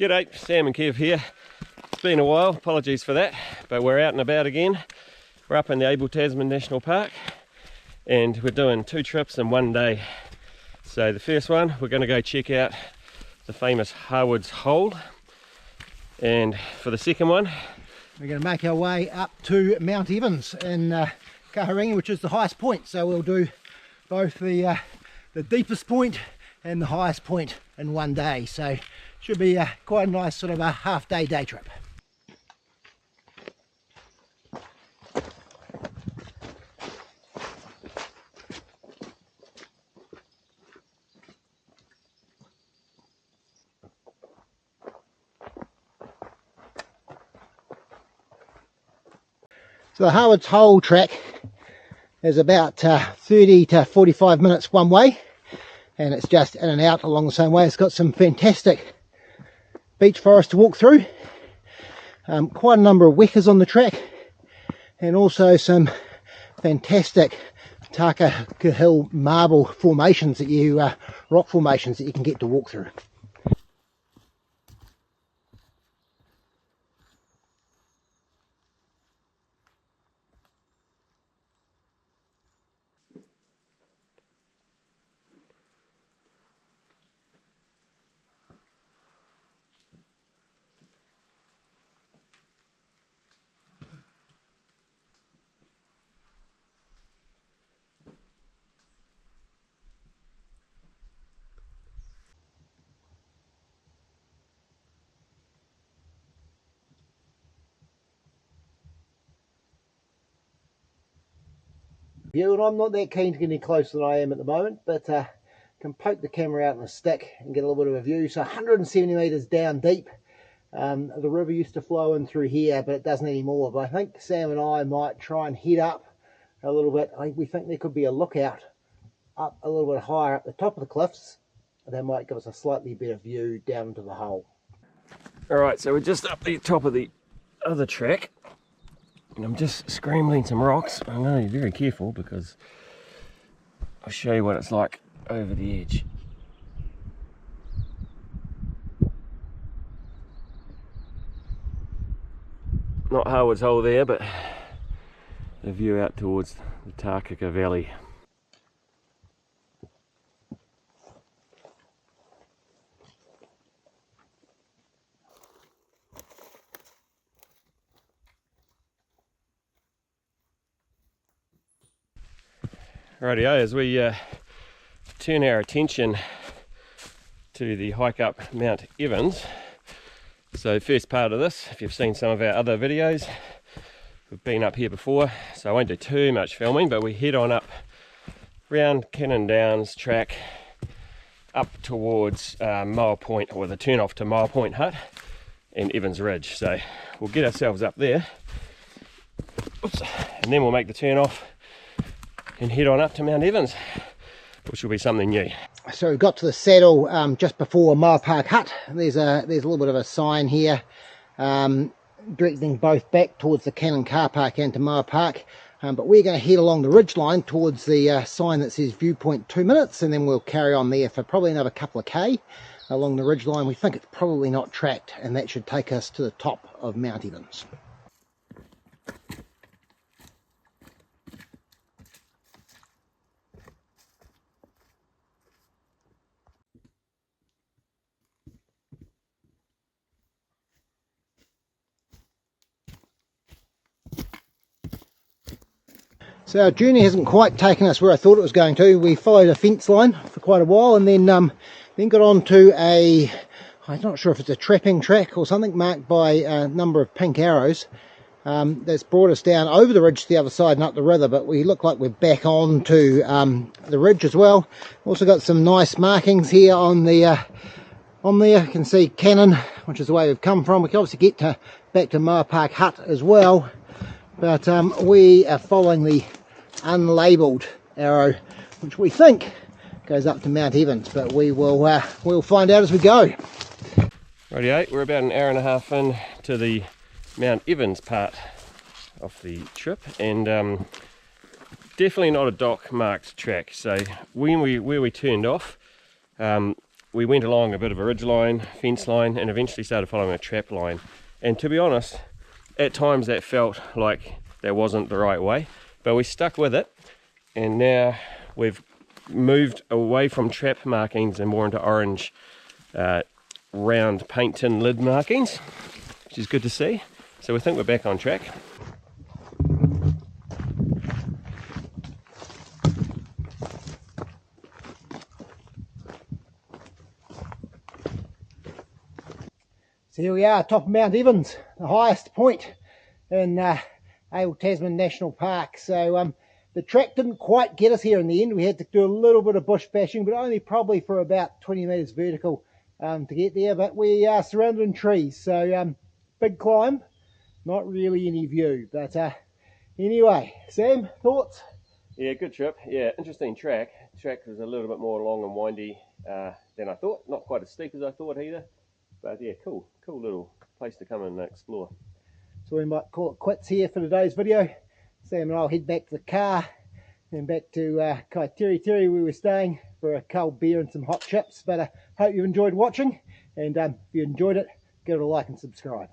G'day, Sam and Kev here. It's been a while, apologies for that, but we're out and about again. We're up in the Abel Tasman National Park and we're doing 2 trips in 1 day. So the first one, we're going to go check out the famous Harwoods Hole, and for the second one we're going to make our way up to Mount Evans in Kaharingi, which is the highest point. So we'll do both the deepest point and the highest point in 1 day. So should be quite a nice sort of a half-day day trip. So the Harwoods Hole track is about 30 to 45 minutes one way, and it's just in and out along the same way. It's got some fantastic beech forest to walk through, quite a number of wekas on the track, and also some fantastic Takaka Hill marble formations that you, rock formations that you can get to walk through. View, and I'm not that keen to get any closer than I am at the moment, but can poke the camera out on a stick and get a little bit of a view. So 170 metres down deep, the river used to flow in through here, but it doesn't anymore. But I think Sam and I might try and head up a little bit. We think there could be a lookout up a little bit higher up the top of the cliffs. That might give us a slightly better view down into the hole. Alright, so we're just up the top of the other track, and I'm just scrambling some rocks. I'm going to be very careful because I'll show you what it's like over the edge. Not Harwoods Hole there, but the view out towards the Takaka Valley. Rightio, as we turn our attention to the hike up Mount Evans. So first part of this, if you've seen some of our other videos, we've been up here before, so I won't do too much filming, but we head on up round Cannon Downs track up towards Mile Point, or the turn off to Mile Point Hut and Evans Ridge. So we'll get ourselves up there. Oops. And then we'll make the turn off and head on up to Mount Evans, which will be something new. So we got to the saddle just before Mile Park Hut. There's a little bit of a sign here directing both back towards the Cannon car park and to Mile Park, but we're going to head along the ridge line towards the sign that says viewpoint 2 minutes, and then we'll carry on there for probably another couple of K along the ridge line. We think it's probably not tracked, and that should take us to the top of Mount Evans. So our journey hasn't quite taken us where I thought it was going to. We followed a fence line for quite a while, and then got on to I'm not sure if it's a trapping track or something, marked by a number of pink arrows. That's brought us down over the ridge to the other side and up the river, but we look like we're back on to the ridge as well. Also got some nice markings here on there. You can see Cannon, which is the way we've come from. We can obviously get back to Mile Park Hut as well, but we are following the unlabelled arrow, which we think goes up to Mount Evans, but we'll find out as we go. Rightio, we're about an hour and a half in to the Mount Evans part of the trip, and definitely not a dock marked track. So where we turned off, we went along a bit of a ridge line, fence line, and eventually started following a trap line. And to be honest, at times that felt like that wasn't the right way, but we stuck with it, and now we've moved away from trap markings and more into orange round paint tin lid markings, which is good to see. So we think we're back on track. So here we are, top of Mount Evans, the highest point in Abel Tasman National Park. So the track didn't quite get us here in the end. We had to do a little bit of bush bashing, but only probably for about 20 metres vertical to get there. But we are surrounded in trees, so big climb, not really any view. But anyway, Sam, thoughts? Yeah, good trip. Yeah, interesting track. Track was a little bit more long and windy than I thought. Not quite as steep as I thought either. But yeah, cool little place to come and explore. So we might call it quits here for today's video. Sam and I'll head back to the car and back to Kaiteri where we were staying for a cold beer and some hot chips. But I hope you enjoyed watching, and if you enjoyed it, give it a like and subscribe.